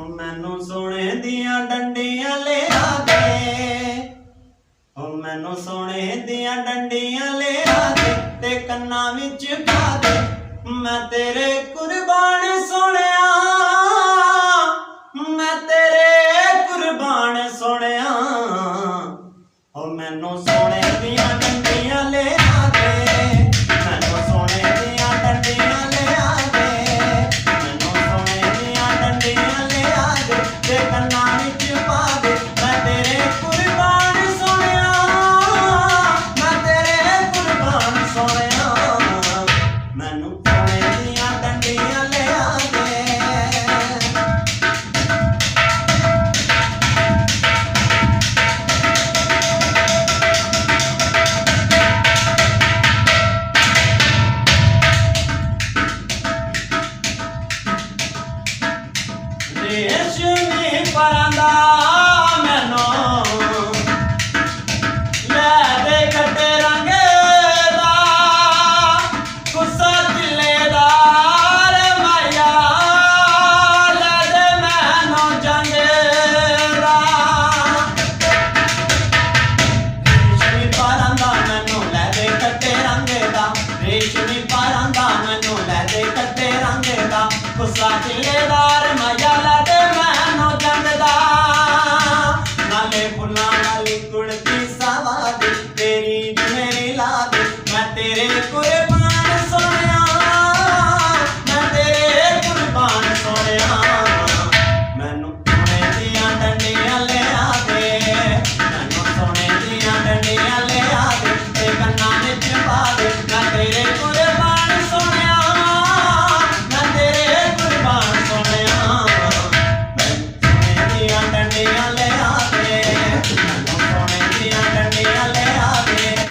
मैनू सोने दियां डंडियां लिया दे, मैनू सोने दियां डंडियां लिया दे ते कन्ना विच पा दे। मैं तेरे कुर्बान सोनिया, मैं तेरे कुर्बान सोनिया। मैनू सोने दियां डंडियां लिया दे, मैनू सोने दियां डंडियां लिया दे, मैनू सोने दियां डंडियां लिया दे ते कन्ना विच पा दे। मैं तेरे कुर्बान सोनिया, मैं तेरे कुर्बान सोनिया। मैनू सोने दियां डंडियां लिया दे। रेशमी परांदा